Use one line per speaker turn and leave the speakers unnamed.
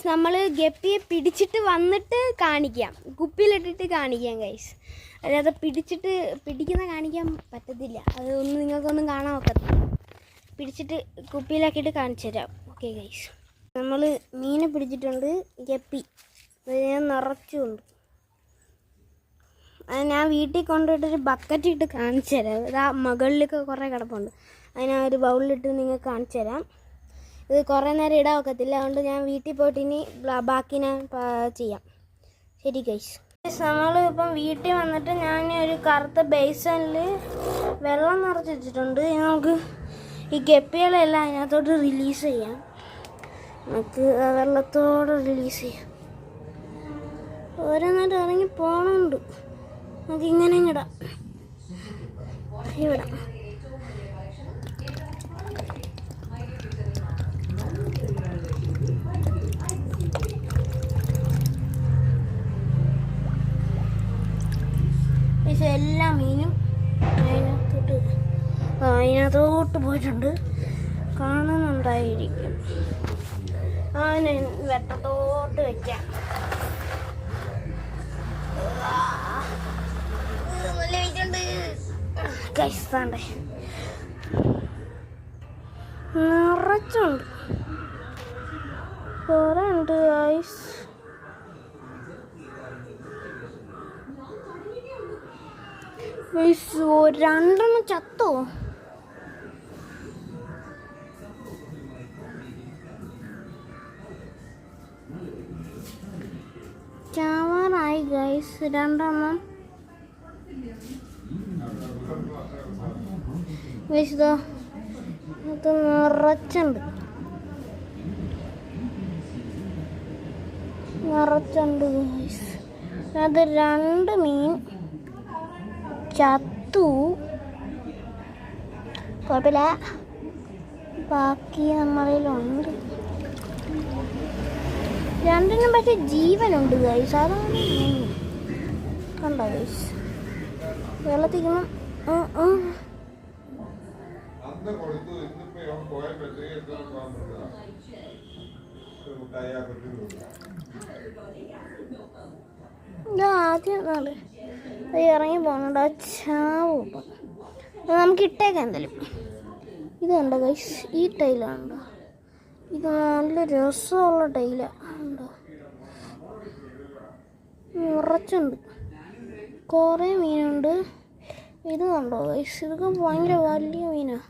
നമ്മൾ ഗപ്പിയെ പിടിച്ചിട്ട് വന്നിട്ട് കാണിക്കാം, കുപ്പിയിലിട്ടിട്ട് കാണിക്കാം ഗൈസ്. അല്ലാതെ പിടിക്കുന്ന കാണിക്കാൻ പറ്റത്തില്ല, അതൊന്നും നിങ്ങൾക്കൊന്നും കാണാൻ ഒക്കത്തില്ല. പിടിച്ചിട്ട് കുപ്പിയിലാക്കിയിട്ട് കാണിച്ചു തരാം. ഓക്കെ ഗൈസ്, നമ്മൾ മീനെ പിടിച്ചിട്ടുണ്ട്, ഗപ്പി ഞാൻ നിറച്ചുണ്ട്. അത് ഞാൻ വീട്ടിൽ കൊണ്ടുപോയിട്ടൊരു ബക്കറ്റ് ഇട്ട് കാണിച്ചു തരാം. ഇതാ മുകളിലൊക്കെ കുറേ കിടപ്പുണ്ട്, അതിനാ ഒരു ബൗളിലിട്ട് നിങ്ങൾക്ക് കാണിച്ചു തരാം. ഇത് കുറേ നേരം ഇടാൻ ഒക്കത്തില്ല, അതുകൊണ്ട് ഞാൻ വീട്ടിൽ പോയിട്ട് ഇനി ബാക്കി ഞാൻ ചെയ്യാം. ശരി ഗൈസ്. നമ്മൾ ഇപ്പം വീട്ടിൽ വന്നിട്ട് ഞാൻ ഒരു കറുത്ത ബേസണിൽ വെള്ളം നിറച്ച് വെച്ചിട്ടുണ്ട്. നമുക്ക് ഈ ഗപ്പികളെല്ലാം അതിനകത്തോട്ട് റിലീസ് ചെയ്യാം. നമുക്ക് വെള്ളത്തോടെ റിലീസ് ചെയ്യാം. ഓരോന്നായിട്ട് ഇറങ്ങി പോകണുണ്ട്, നമുക്ക് ഇങ്ങനെ ഇടാം. ഇവിടെ എല്ലാ മീനും അതിനകത്തോട്ട് പോയിട്ടുണ്ട്, കാണുന്നുണ്ടായിരിക്കും. അതിന് വെട്ടത്തോട്ട് വെക്കാം. നല്ല വെയിറ്റുണ്ട് കഴിച്ചാണ്ടേ, നിറച്ചുണ്ട്, കുറേ ഉണ്ട് ഗൈസ്. രണ്ടെണ്ണം ചത്തോ? ചാവാറായി ഗൈസ് രണ്ടെണ്ണം. ഗൈസ് ഇത് നിറച്ചുണ്ട് ഗൈസ്. അത് 2 മീൻ ചത്തു, കുഴപ്പമില്ല. ബാക്കി നമ്മളിലുണ്ട്. 2നും പക്ഷേ ജീവനുണ്ട് ഗൈസ്. അതാണ് കണ്ടോ ഗൈസ്, വെള്ളത്തിക്കണം. ആദ്യം അത് ഇറങ്ങി പോകുന്നുണ്ട്, ആ ചാവും. നമുക്ക് ഇട്ടേക്കാം എന്തായാലും. ഇത് കണ്ടോ ഗൈസ്, ഈ ടൈലുണ്ടോ? ഇത് നല്ല രസമുള്ള ടൈലുണ്ടോ, നിറച്ചുണ്ട്, കുറേ മീനുണ്ട്. ഇത് കണ്ടോ ഗൈസ്, ഇതൊക്കെ ഭയങ്കര വലിയ മീനാണ്.